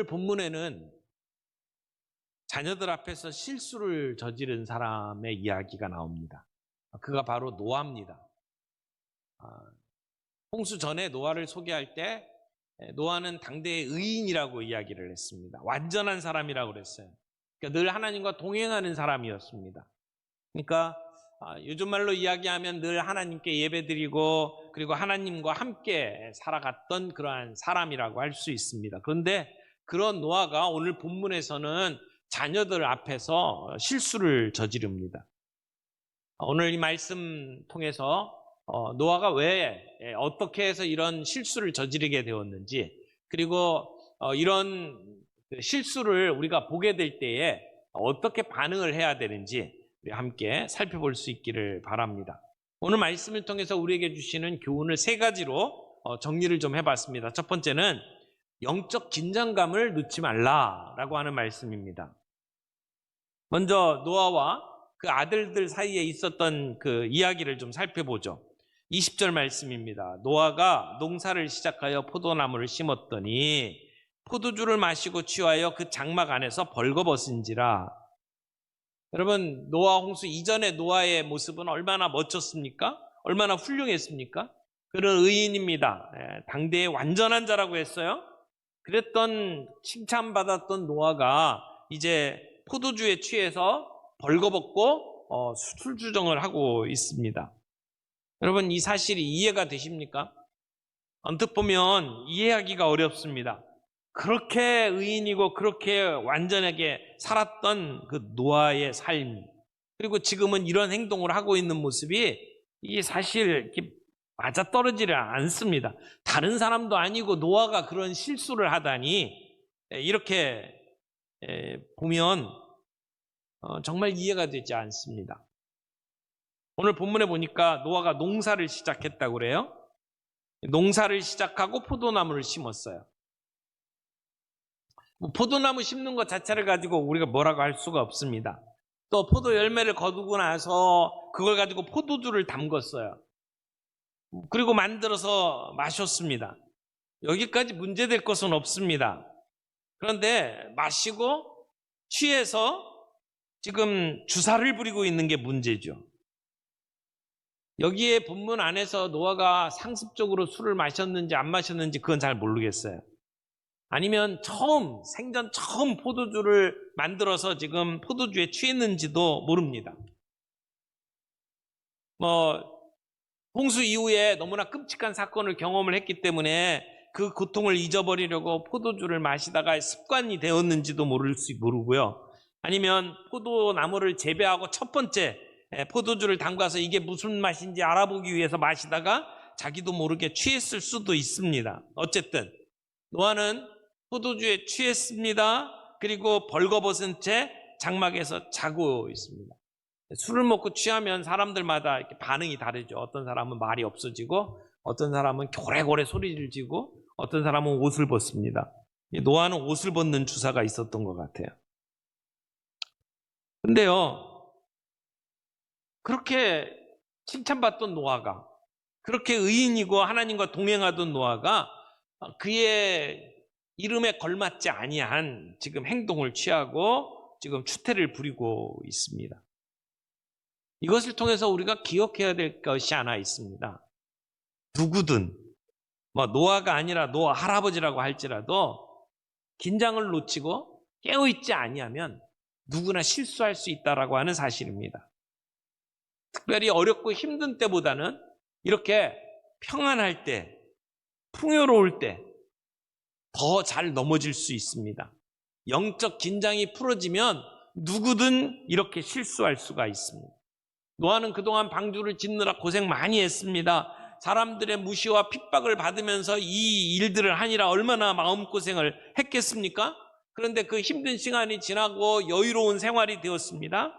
본문에는 자녀들 앞에서 실수를 저지른 사람의 이야기가 나옵니다. 그가 바로 노아입니다. 홍수 전에 노아를 소개할 때 노아는 당대의 의인이라고 이야기를 했습니다. 완전한 사람이라고 그랬어요. 그러니까 늘 하나님과 동행하는 사람이었습니다. 그러니까 요즘 말로 이야기하면 늘 하나님께 예배드리고 그리고 하나님과 함께 살아갔던 그러한 사람이라고 할 수 있습니다. 그런데 그런 노아가 오늘 본문에서는 자녀들 앞에서 실수를 저지릅니다. 오늘 이 말씀 통해서 노아가 왜 어떻게 해서 이런 실수를 저지르게 되었는지, 그리고 이런 실수를 우리가 보게 될 때에 어떻게 반응을 해야 되는지 우리 함께 살펴볼 수 있기를 바랍니다. 오늘 말씀을 통해서 우리에게 주시는 교훈을 세 가지로 정리를 좀 해봤습니다. 첫 번째는 영적 긴장감을 놓지 말라라고 하는 말씀입니다. 먼저 노아와 그 아들들 사이에 있었던 그 이야기를 좀 살펴보죠. 20절 말씀입니다. 노아가 농사를 시작하여 포도나무를 심었더니 포도주를 마시고 취하여 그 장막 안에서 벌거벗은지라. 여러분, 노아 홍수 이전의 노아의 모습은 얼마나 멋졌습니까? 얼마나 훌륭했습니까? 그는 의인입니다. 당대의 완전한 자라고 했어요. 그랬던 칭찬받았던 노아가 이제 포도주에 취해서 벌거벗고 술주정을 하고 있습니다. 여러분, 이 사실이 이해가 되십니까? 언뜻 보면 이해하기가 어렵습니다. 그렇게 의인이고 그렇게 완전하게 살았던 그 노아의 삶, 그리고 지금은 이런 행동을 하고 있는 모습이 이게 사실 이렇게 맞아떨어지지 않습니다. 다른 사람도 아니고 노아가 그런 실수를 하다니 이렇게 보면 정말 이해가 되지 않습니다. 오늘 본문에 보니까 노아가 농사를 시작했다고 그래요. 농사를 시작하고 포도나무를 심었어요. 포도나무 심는 것 자체를 가지고 우리가 뭐라고 할 수가 없습니다. 또 포도 열매를 거두고 나서 그걸 가지고 포도주를 담궜어요. 그리고 만들어서 마셨습니다. 여기까지 문제될 것은 없습니다. 그런데 마시고 취해서 지금 주사를 부리고 있는 게 문제죠. 여기에 본문 안에서 노아가 상습적으로 술을 마셨는지 안 마셨는지 그건 잘 모르겠어요. 아니면 생전 처음 포도주를 만들어서 지금 포도주에 취했는지도 모릅니다. 홍수 이후에 너무나 끔찍한 사건을 경험을 했기 때문에 그 고통을 잊어버리려고 포도주를 마시다가 습관이 되었는지도 모르고요. 아니면 포도나무를 재배하고 첫 번째 포도주를 담가서 이게 무슨 맛인지 알아보기 위해서 마시다가 자기도 모르게 취했을 수도 있습니다. 어쨌든 노아는 포도주에 취했습니다. 그리고 벌거벗은 채 장막에서 자고 있습니다. 술을 먹고 취하면 사람들마다 이렇게 반응이 다르죠. 어떤 사람은 말이 없어지고, 어떤 사람은 고래고래 소리를 지고, 어떤 사람은 옷을 벗습니다. 노아는 옷을 벗는 주사가 있었던 것 같아요. 근데요, 그렇게 칭찬받던 노아가, 그렇게 의인이고 하나님과 동행하던 노아가 그의 이름에 걸맞지 아니한 지금 행동을 취하고 지금 추태를 부리고 있습니다. 이것을 통해서 우리가 기억해야 될 것이 하나 있습니다. 누구든 노아가 아니라 노아 할아버지라고 할지라도 긴장을 놓치고 깨어있지 아니하면 누구나 실수할 수 있다라고 하는 사실입니다. 특별히 어렵고 힘든 때보다는 이렇게 평안할 때, 풍요로울 때 더 잘 넘어질 수 있습니다. 영적 긴장이 풀어지면 누구든 이렇게 실수할 수가 있습니다. 노아는 그동안 방주를 짓느라 고생 많이 했습니다. 사람들의 무시와 핍박을 받으면서 이 일들을 하니라 얼마나 마음고생을 했겠습니까? 그런데 그 힘든 시간이 지나고 여유로운 생활이 되었습니다.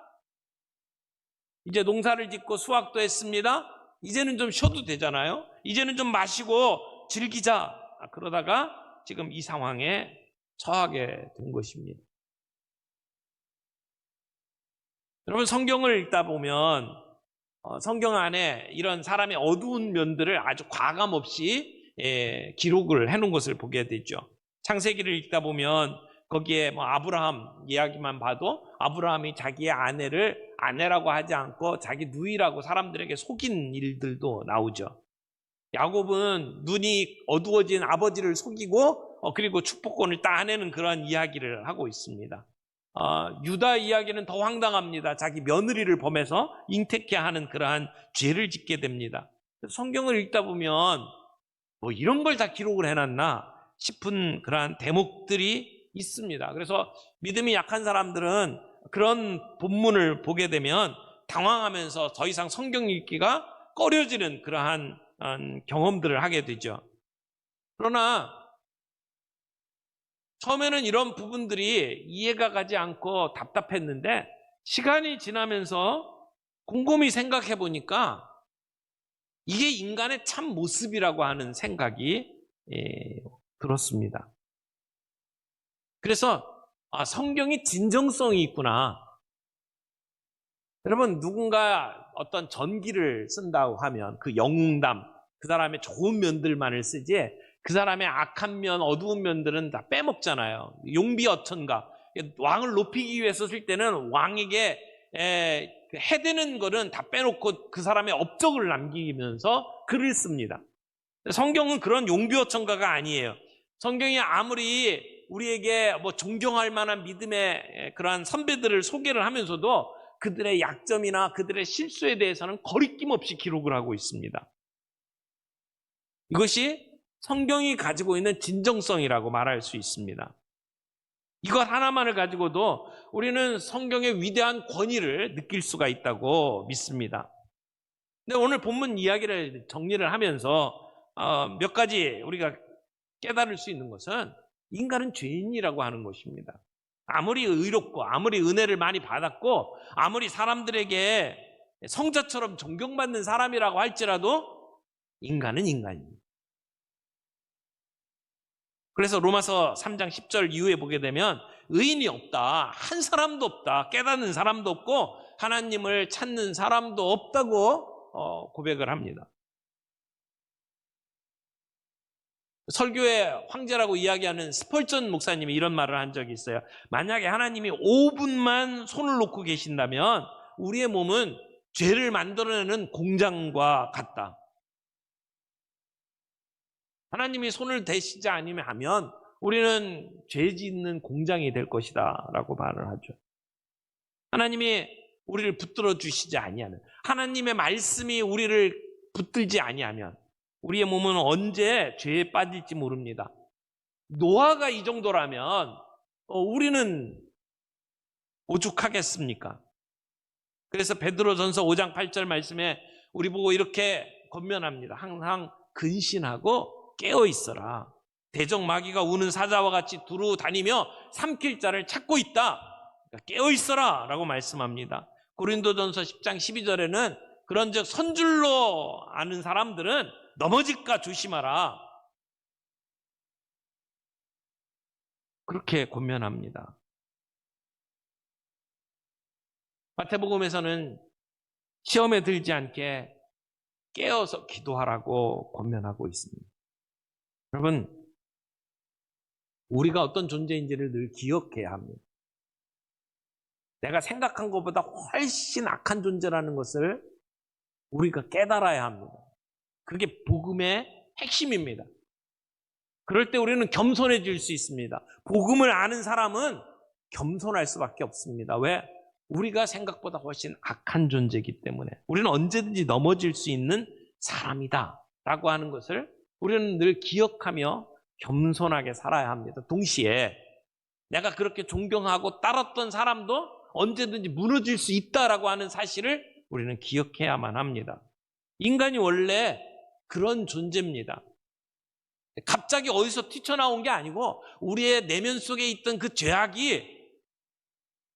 이제 농사를 짓고 수확도 했습니다. 이제는 좀 쉬어도 되잖아요. 이제는 좀 마시고 즐기자. 그러다가 지금 이 상황에 처하게 된 것입니다. 여러분, 성경을 읽다 보면 성경 안에 이런 사람의 어두운 면들을 아주 과감 없이 기록을 해놓은 것을 보게 되죠. 창세기를 읽다 보면 거기에 뭐 아브라함 이야기만 봐도 아브라함이 자기의 아내를 아내라고 하지 않고 자기 누이라고 사람들에게 속인 일들도 나오죠. 야곱은 눈이 어두워진 아버지를 속이고 그리고 축복권을 따내는 그런 이야기를 하고 있습니다. 유다 이야기는 더 황당합니다. 자기 며느리를 범해서 잉태케 하는 그러한 죄를 짓게 됩니다. 성경을 읽다 보면 뭐 이런 걸 다 기록을 해놨나 싶은 그러한 대목들이 있습니다. 그래서 믿음이 약한 사람들은 그런 본문을 보게 되면 당황하면서 더 이상 성경 읽기가 꺼려지는 그러한 경험들을 하게 되죠. 그러나 처음에는 이런 부분들이 이해가 가지 않고 답답했는데 시간이 지나면서 곰곰이 생각해 보니까 이게 인간의 참 모습이라고 하는 생각이 들었습니다. 그래서 성경이 진정성이 있구나. 여러분, 누군가 어떤 전기를 쓴다고 하면 그 영웅담, 그 사람의 좋은 면들만을 쓰지 그 사람의 악한 면, 어두운 면들은 다 빼먹잖아요. 용비어천가, 왕을 높이기 위해서 쓸 때는 왕에게 해되는 거는 다 빼놓고 그 사람의 업적을 남기면서 글을 씁니다. 성경은 그런 용비어천가가 아니에요. 성경이 아무리 우리에게 뭐 존경할 만한 믿음의 그러한 선배들을 소개를 하면서도 그들의 약점이나 그들의 실수에 대해서는 거리낌 없이 기록을 하고 있습니다. 이것이 성경이 가지고 있는 진정성이라고 말할 수 있습니다. 이것 하나만을 가지고도 우리는 성경의 위대한 권위를 느낄 수가 있다고 믿습니다. 근데 오늘 본문 이야기를 정리를 하면서 몇 가지 우리가 깨달을 수 있는 것은 인간은 죄인이라고 하는 것입니다. 아무리 의롭고 아무리 은혜를 많이 받았고 아무리 사람들에게 성자처럼 존경받는 사람이라고 할지라도 인간은 인간입니다. 그래서 로마서 3장 10절 이후에 보게 되면 의인이 없다, 한 사람도 없다, 깨닫는 사람도 없고 하나님을 찾는 사람도 없다고 고백을 합니다. 설교의 황제라고 이야기하는 스펄전 목사님이 이런 말을 한 적이 있어요. 만약에 하나님이 5분만 손을 놓고 계신다면 우리의 몸은 죄를 만들어내는 공장과 같다. 하나님이 손을 대시지 않으면 하면 우리는 죄 짓는 공장이 될 것이다 라고 말을 하죠. 하나님이 우리를 붙들어 주시지 아니하면, 하나님의 말씀이 우리를 붙들지 아니하면 우리의 몸은 언제 죄에 빠질지 모릅니다. 노아가 이 정도라면 우리는 오죽하겠습니까? 그래서 베드로전서 5장 8절 말씀에 우리 보고 이렇게 권면합니다. 항상 근신하고 깨어 있어라. 대적 마귀가 우는 사자와 같이 두루 다니며 삼킬 자를 찾고 있다. 그러니까 깨어 있어라 라고 말씀합니다. 고린도전서 10장 12절에는 그런즉 선줄로 아는 사람들은 넘어질까 조심하라. 그렇게 권면합니다. 마태복음에서는 시험에 들지 않게 깨어서 기도하라고 권면하고 있습니다. 여러분, 우리가 어떤 존재인지를 늘 기억해야 합니다. 내가 생각한 것보다 훨씬 악한 존재라는 것을 우리가 깨달아야 합니다. 그게 복음의 핵심입니다. 그럴 때 우리는 겸손해질 수 있습니다. 복음을 아는 사람은 겸손할 수밖에 없습니다. 왜? 우리가 생각보다 훨씬 악한 존재이기 때문에 우리는 언제든지 넘어질 수 있는 사람이다 라고 하는 것을 우리는 늘 기억하며 겸손하게 살아야 합니다. 동시에 내가 그렇게 존경하고 따랐던 사람도 언제든지 무너질 수 있다라고 하는 사실을 우리는 기억해야만 합니다. 인간이 원래 그런 존재입니다. 갑자기 어디서 튀쳐나온 게 아니고 우리의 내면 속에 있던 그 죄악이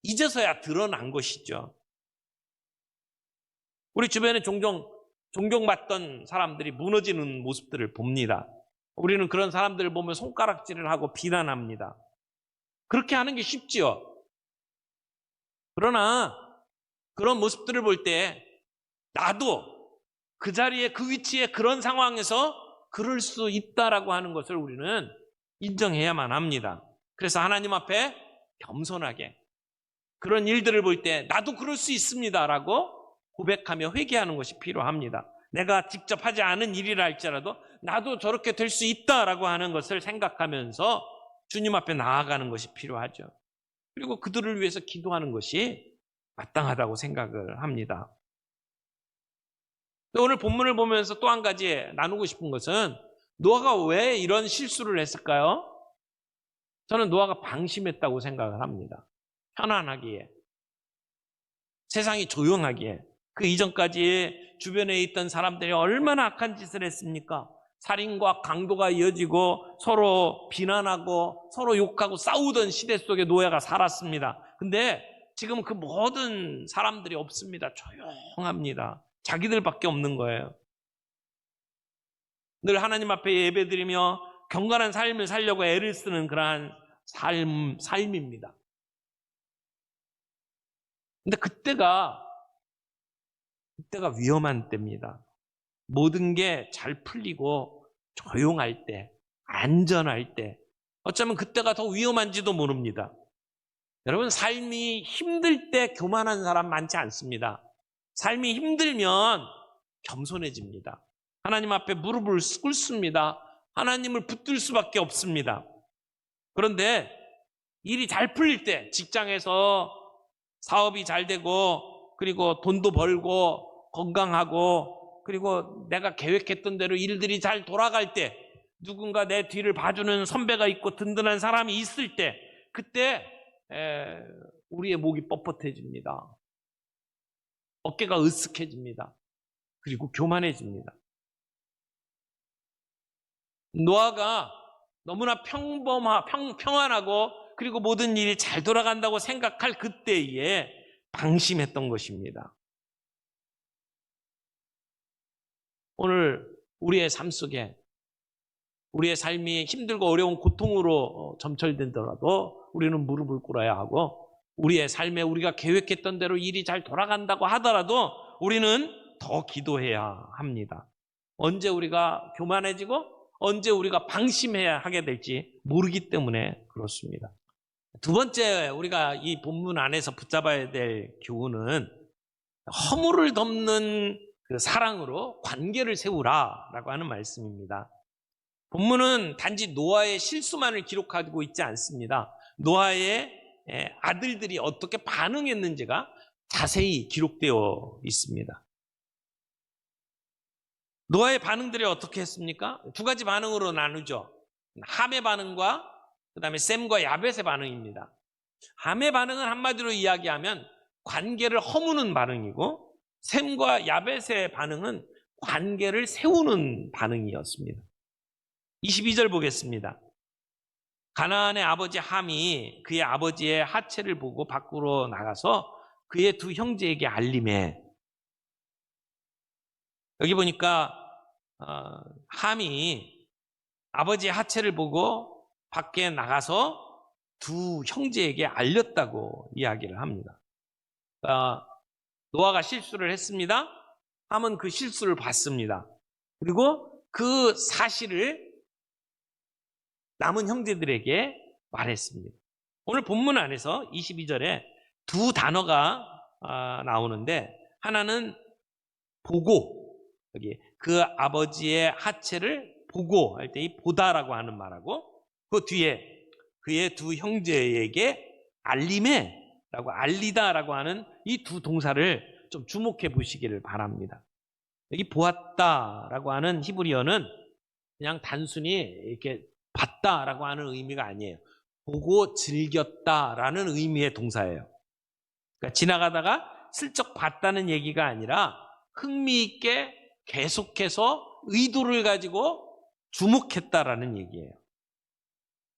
이제서야 드러난 것이죠. 우리 주변에 종종 존경받던 사람들이 무너지는 모습들을 봅니다. 우리는 그런 사람들을 보면 손가락질을 하고 비난합니다. 그렇게 하는 게 쉽지요. 그러나 그런 모습들을 볼 때 나도 그 자리에 그 위치에 그런 상황에서 그럴 수 있다라고 하는 것을 우리는 인정해야만 합니다. 그래서 하나님 앞에 겸손하게 그런 일들을 볼 때 나도 그럴 수 있습니다라고 고백하며 회개하는 것이 필요합니다. 내가 직접 하지 않은 일이라 할지라도 나도 저렇게 될 수 있다라고 하는 것을 생각하면서 주님 앞에 나아가는 것이 필요하죠. 그리고 그들을 위해서 기도하는 것이 마땅하다고 생각을 합니다. 오늘 본문을 보면서 또 한 가지 나누고 싶은 것은 노아가 왜 이런 실수를 했을까요? 저는 노아가 방심했다고 생각을 합니다. 편안하기에, 세상이 조용하기에. 그 이전까지 주변에 있던 사람들이 얼마나 악한 짓을 했습니까? 살인과 강도가 이어지고 서로 비난하고 서로 욕하고 싸우던 시대 속에 노아가 살았습니다. 근데 지금 그 모든 사람들이 없습니다. 조용합니다. 자기들밖에 없는 거예요. 늘 하나님 앞에 예배드리며 경건한 삶을 살려고 애를 쓰는 그러한 삶입니다. 근데 그때가 위험한 때입니다. 모든 게 잘 풀리고 조용할 때, 안전할 때, 어쩌면 그때가 더 위험한지도 모릅니다. 여러분, 삶이 힘들 때 교만한 사람 많지 않습니다. 삶이 힘들면 겸손해집니다. 하나님 앞에 무릎을 꿇습니다. 하나님을 붙들 수밖에 없습니다. 그런데 일이 잘 풀릴 때, 직장에서 사업이 잘 되고 그리고 돈도 벌고 건강하고 그리고 내가 계획했던 대로 일들이 잘 돌아갈 때, 누군가 내 뒤를 봐주는 선배가 있고 든든한 사람이 있을 때, 그때 우리의 목이 뻣뻣해집니다. 어깨가 으쓱해집니다. 그리고 교만해집니다. 노아가 너무나 평안하고 그리고 모든 일이 잘 돌아간다고 생각할 그때에 방심했던 것입니다. 오늘 우리의 삶 속에 우리의 삶이 힘들고 어려운 고통으로 점철되더라도 우리는 무릎을 꿇어야 하고, 우리의 삶에 우리가 계획했던 대로 일이 잘 돌아간다고 하더라도 우리는 더 기도해야 합니다. 언제 우리가 교만해지고 언제 우리가 방심해야 하게 될지 모르기 때문에 그렇습니다. 두 번째, 우리가 이 본문 안에서 붙잡아야 될 교훈은 허물을 덮는 그 사랑으로 관계를 세우라라고 하는 말씀입니다. 본문은 단지 노아의 실수만을 기록하고 있지 않습니다. 노아의 아들들이 어떻게 반응했는지가 자세히 기록되어 있습니다. 노아의 반응들이 어떻게 했습니까? 두 가지 반응으로 나누죠. 함의 반응과 그다음에 셈과 야벳의 반응입니다. 함의 반응은 한마디로 이야기하면 관계를 허무는 반응이고, 셈과 야벳의 반응은 관계를 세우는 반응이었습니다. 22절 보겠습니다. 가나안의 아버지 함이 그의 아버지의 하체를 보고 밖으로 나가서 그의 두 형제에게 알림해. 여기 보니까 함이 아버지의 하체를 보고 밖에 나가서 두 형제에게 알렸다고 이야기를 합니다. 노아가 실수를 했습니다. 함은 그 실수를 봤습니다. 그리고 그 사실을 남은 형제들에게 말했습니다. 오늘 본문 안에서 22절에 두 단어가 나오는데, 하나는 보고, 여기 그 아버지의 하체를 보고 할 때 이 보다라고 하는 말하고, 그 뒤에 그의 두 형제에게 알림해라고, 알리다라고 하는 이 두 동사를 좀 주목해 보시기를 바랍니다. 여기 보았다라고 하는 히브리어는 그냥 단순히 이렇게 봤다라고 하는 의미가 아니에요. 보고 즐겼다라는 의미의 동사예요. 그러니까 지나가다가 슬쩍 봤다는 얘기가 아니라 흥미있게 계속해서 의도를 가지고 주목했다라는 얘기예요.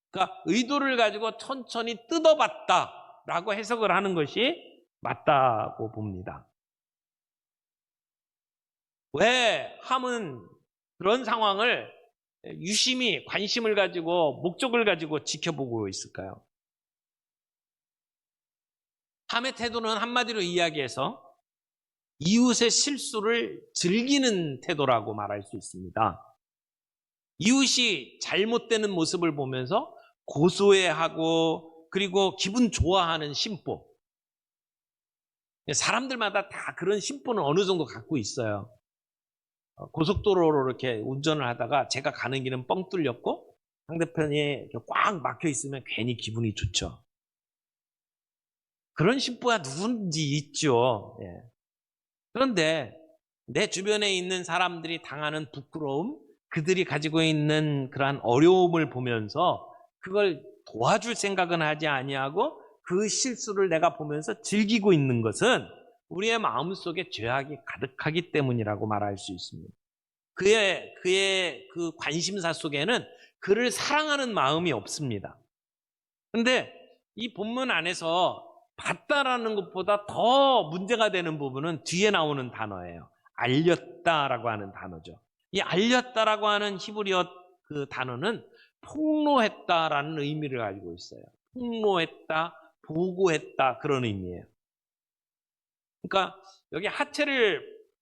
그러니까 의도를 가지고 천천히 뜯어봤다라고 해석을 하는 것이 맞다고 봅니다. 왜 함은 그런 상황을 유심히 관심을 가지고 목적을 가지고 지켜보고 있을까요? 함의 태도는 한마디로 이야기해서 이웃의 실수를 즐기는 태도라고 말할 수 있습니다. 이웃이 잘못되는 모습을 보면서 고소해하고 그리고 기분 좋아하는 심보. 사람들마다 다 그런 심보는 어느 정도 갖고 있어요. 고속도로로 이렇게 운전을 하다가 제가 가는 길은 뻥 뚫렸고 상대편이 이렇게 꽉 막혀 있으면 괜히 기분이 좋죠. 그런 심보가 누군지 있죠. 예. 그런데 내 주변에 있는 사람들이 당하는 부끄러움, 그들이 가지고 있는 그러한 어려움을 보면서 그걸 도와줄 생각은 하지 아니하고 그 실수를 내가 보면서 즐기고 있는 것은 우리의 마음속에 죄악이 가득하기 때문이라고 말할 수 있습니다. 그의 그 관심사 속에는 그를 사랑하는 마음이 없습니다. 그런데 이 본문 안에서 봤다라는 것보다 더 문제가 되는 부분은 뒤에 나오는 단어예요. 알렸다라고 하는 단어죠. 이 알렸다라고 하는 히브리어 그 단어는 폭로했다라는 의미를 가지고 있어요. 폭로했다, 보고했다 그런 의미예요. 그러니까 여기 하체를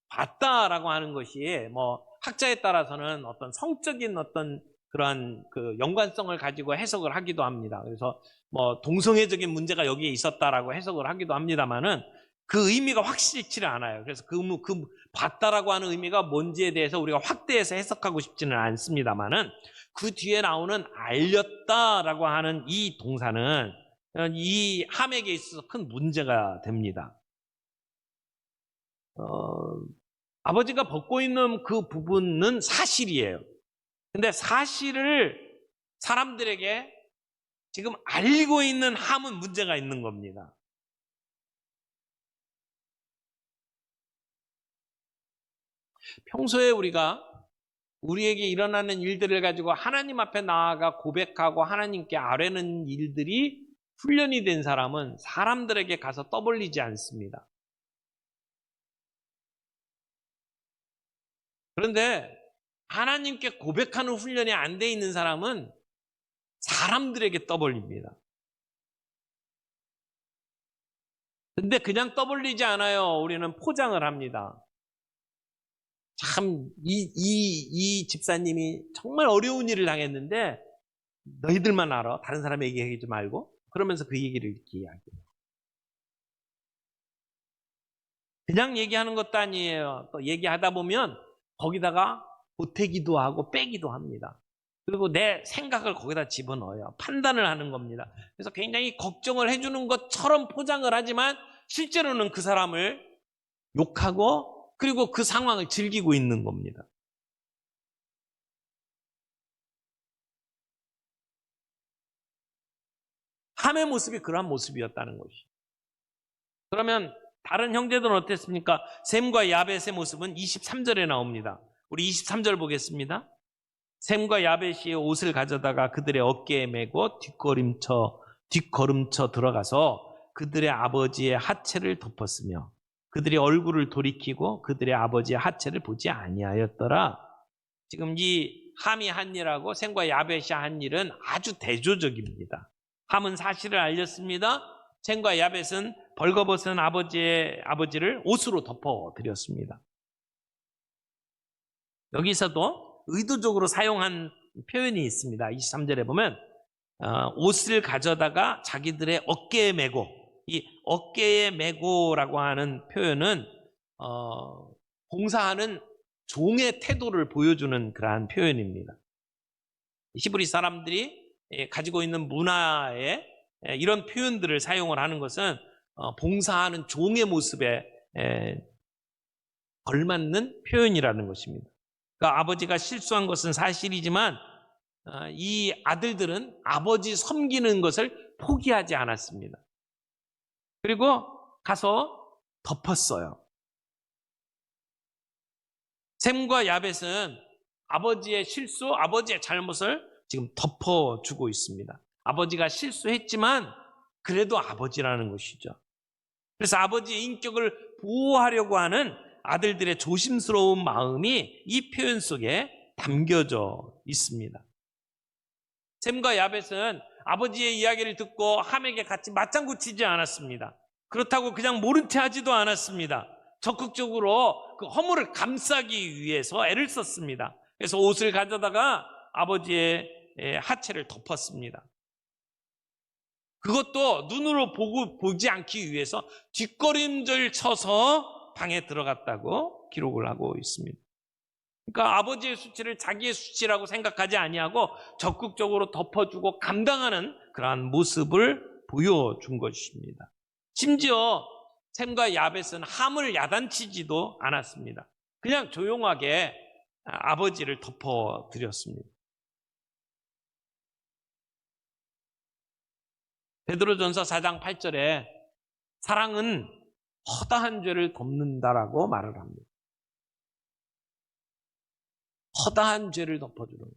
봤다라고 하는 것이 뭐 학자에 따라서는 어떤 성적인 어떤 그러한 그 연관성을 가지고 해석을 하기도 합니다. 그래서 뭐 동성애적인 문제가 여기에 있었다라고 해석을 하기도 합니다만은 그 의미가 확실치를 않아요. 그래서 그 봤다라고 하는 의미가 뭔지에 대해서 우리가 확대해서 해석하고 싶지는 않습니다만은 그 뒤에 나오는 알렸다라고 하는 이 동사는 이 함에게 있어서 큰 문제가 됩니다. 아버지가 벗고 있는 그 부분은 사실이에요. 근데 사실을 사람들에게 지금 알고 있는 함은 문제가 있는 겁니다. 평소에 우리가 우리에게 일어나는 일들을 가지고 하나님 앞에 나아가 고백하고 하나님께 아뢰는 일들이 훈련이 된 사람은 사람들에게 가서 떠벌리지 않습니다. 그런데 하나님께 고백하는 훈련이 안 돼 있는 사람은 사람들에게 떠벌립니다. 근데 그냥 떠벌리지 않아요. 우리는 포장을 합니다. 참, 이 집사님이 정말 어려운 일을 당했는데 너희들만 알아. 다른 사람에게 얘기하지 말고. 그러면서 그 얘기를 이렇게 이야기해요. 그냥 얘기하는 것도 아니에요. 또 얘기하다 보면 거기다가 보태기도 하고 빼기도 합니다. 그리고 내 생각을 거기다 집어넣어요. 판단을 하는 겁니다. 그래서 굉장히 걱정을 해주는 것처럼 포장을 하지만 실제로는 그 사람을 욕하고 그리고 그 상황을 즐기고 있는 겁니다. 함의 모습이 그러한 모습이었다는 것이. 그러면 다른 형제들은 어땠습니까? 셈과 야벳의 모습은 23절에 나옵니다. 우리 23절 보겠습니다. 셈과 야벳이 옷을 가져다가 그들의 어깨에 메고 뒷걸음쳐 들어가서 그들의 아버지의 하체를 덮었으며 그들의 얼굴을 돌이키고 그들의 아버지의 하체를 보지 아니하였더라. 지금 이 함이 한 일하고 셈과 야벳이 한 일은 아주 대조적입니다. 함은 사실을 알렸습니다. 셈과 야벳은 벌거벗은 아버지를 옷으로 덮어드렸습니다. 여기서도 의도적으로 사용한 표현이 있습니다. 23절에 보면 옷을 가져다가 자기들의 어깨에 메고, 이 어깨에 메고라고 하는 표현은 봉사하는 종의 태도를 보여주는 그러한 표현입니다. 히브리 사람들이 가지고 있는 문화에 이런 표현들을 사용을 하는 것은 봉사하는 종의 모습에 걸맞는 표현이라는 것입니다. 그러니까 아버지가 실수한 것은 사실이지만 이 아들들은 아버지 섬기는 것을 포기하지 않았습니다. 그리고 가서 덮었어요. 셈과 야벳은 아버지의 실수, 아버지의 잘못을 지금 덮어주고 있습니다. 아버지가 실수했지만 그래도 아버지라는 것이죠. 그래서 아버지의 인격을 보호하려고 하는 아들들의 조심스러운 마음이 이 표현 속에 담겨져 있습니다. 셈과 야벳은 아버지의 이야기를 듣고 함에게 같이 맞장구 치지 않았습니다. 그렇다고 그냥 모른 체 하지도 않았습니다. 적극적으로 그 허물을 감싸기 위해서 애를 썼습니다. 그래서 옷을 가져다가 아버지의 하체를 덮었습니다. 그것도 눈으로 보지 않기 위해서 뒷걸음질 쳐서 방에 들어갔다고 기록을 하고 있습니다. 그러니까 아버지의 수치를 자기의 수치라고 생각하지 아니하고 적극적으로 덮어주고 감당하는 그러한 모습을 보여준 것입니다. 심지어 셈과 야벳은 함을 야단치지도 않았습니다. 그냥 조용하게 아버지를 덮어드렸습니다. 베드로전서 4장 8절에 사랑은 허다한 죄를 덮는다라고 말을 합니다. 허다한 죄를 덮어주는 거예요.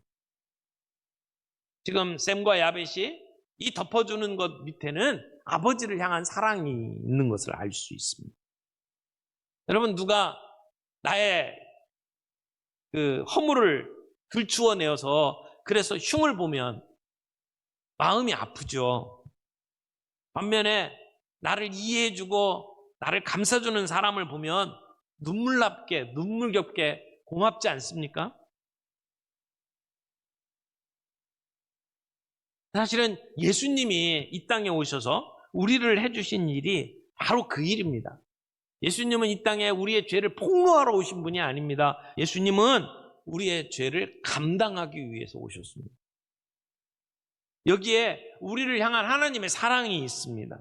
지금 셈과 야벳이 이 덮어주는 것 밑에는 아버지를 향한 사랑이 있는 것을 알 수 있습니다. 여러분, 누가 나의 그 허물을 들추어내어서 그래서 흉을 보면 마음이 아프죠. 반면에 나를 이해해주고 나를 감싸주는 사람을 보면 눈물납게, 눈물겹게 고맙지 않습니까? 사실은 예수님이 이 땅에 오셔서 우리를 해주신 일이 바로 그 일입니다. 예수님은 이 땅에 우리의 죄를 폭로하러 오신 분이 아닙니다. 예수님은 우리의 죄를 감당하기 위해서 오셨습니다. 여기에 우리를 향한 하나님의 사랑이 있습니다.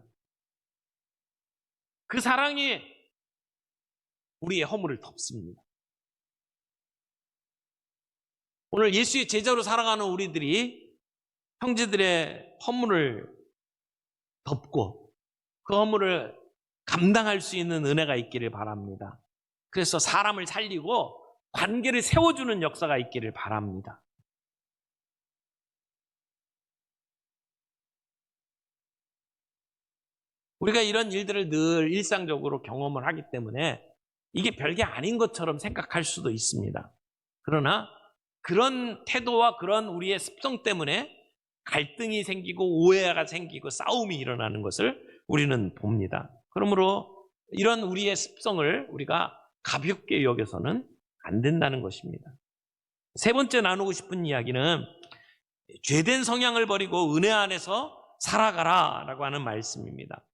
그 사랑이 우리의 허물을 덮습니다. 오늘 예수의 제자로 살아가는 우리들이 형제들의 허물을 덮고 그 허물을 감당할 수 있는 은혜가 있기를 바랍니다. 그래서 사람을 살리고 관계를 세워주는 역사가 있기를 바랍니다. 우리가 이런 일들을 늘 일상적으로 경험을 하기 때문에 이게 별게 아닌 것처럼 생각할 수도 있습니다. 그러나 그런 태도와 그런 우리의 습성 때문에 갈등이 생기고 오해가 생기고 싸움이 일어나는 것을 우리는 봅니다. 그러므로 이런 우리의 습성을 우리가 가볍게 여겨서는 안 된다는 것입니다. 세 번째 나누고 싶은 이야기는 죄된 성향을 버리고 은혜 안에서 살아가라 라고 하는 말씀입니다.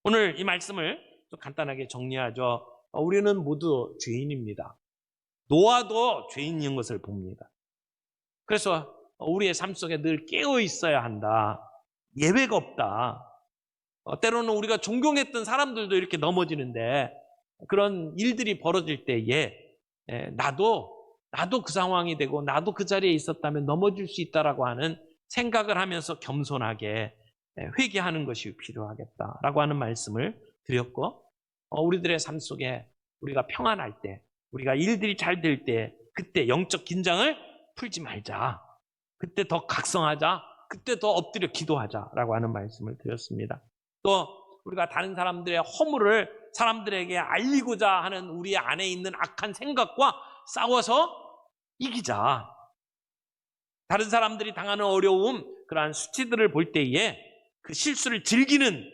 오늘 이 말씀을 좀 간단하게 정리하죠. 우리는 모두 죄인입니다. 노아도 죄인인 것을 봅니다. 그래서 우리의 삶 속에 늘 깨어 있어야 한다. 예외가 없다. 때로는 우리가 존경했던 사람들도 이렇게 넘어지는데 그런 일들이 벌어질 때에 나도 그 상황이 되고 나도 그 자리에 있었다면 넘어질 수 있다라고 하는 생각을 하면서 겸손하게 회개하는 것이 필요하겠다라고 하는 말씀을 드렸고, 우리들의 삶 속에 우리가 평안할 때, 우리가 일들이 잘 될 때, 그때 영적 긴장을 풀지 말자. 그때 더 각성하자. 그때 더 엎드려 기도하자라고 하는 말씀을 드렸습니다. 또 우리가 다른 사람들의 허물을 사람들에게 알리고자 하는 우리 안에 있는 악한 생각과 싸워서 이기자. 다른 사람들이 당하는 어려움, 그러한 수치들을 볼 때에 그 실수를 즐기는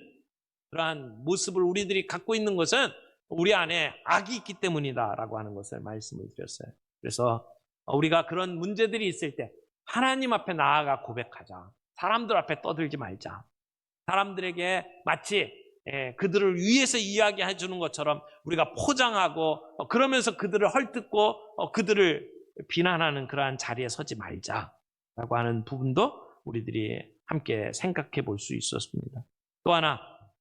그러한 모습을 우리들이 갖고 있는 것은 우리 안에 악이 있기 때문이다라고 하는 것을 말씀을 드렸어요. 그래서 우리가 그런 문제들이 있을 때 하나님 앞에 나아가 고백하자. 사람들 앞에 떠들지 말자. 사람들에게 마치 그들을 위해서 이야기해 주는 것처럼 우리가 포장하고 그러면서 그들을 헐뜯고 그들을 비난하는 그러한 자리에 서지 말자라고 하는 부분도 우리들이 함께 생각해 볼 수 있었습니다. 또 하나,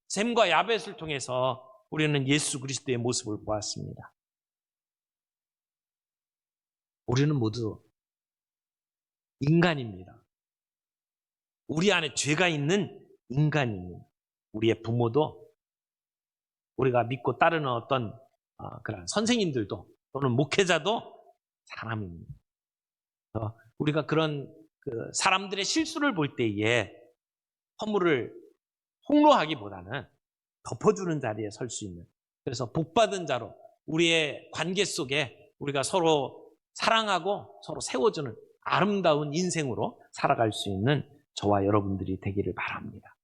셈과 야벳을 통해서 우리는 예수 그리스도의 모습을 보았습니다. 우리는 모두 인간입니다. 우리 안에 죄가 있는 인간입니다. 우리의 부모도, 우리가 믿고 따르는 어떤 그런 선생님들도 또는 목회자도 사람입니다. 우리가 그런 사람들의 실수를 볼 때에 허물을 폭로하기보다는 덮어주는 자리에 설 수 있는, 그래서 복받은 자로 우리의 관계 속에 우리가 서로 사랑하고 서로 세워주는 아름다운 인생으로 살아갈 수 있는 저와 여러분들이 되기를 바랍니다.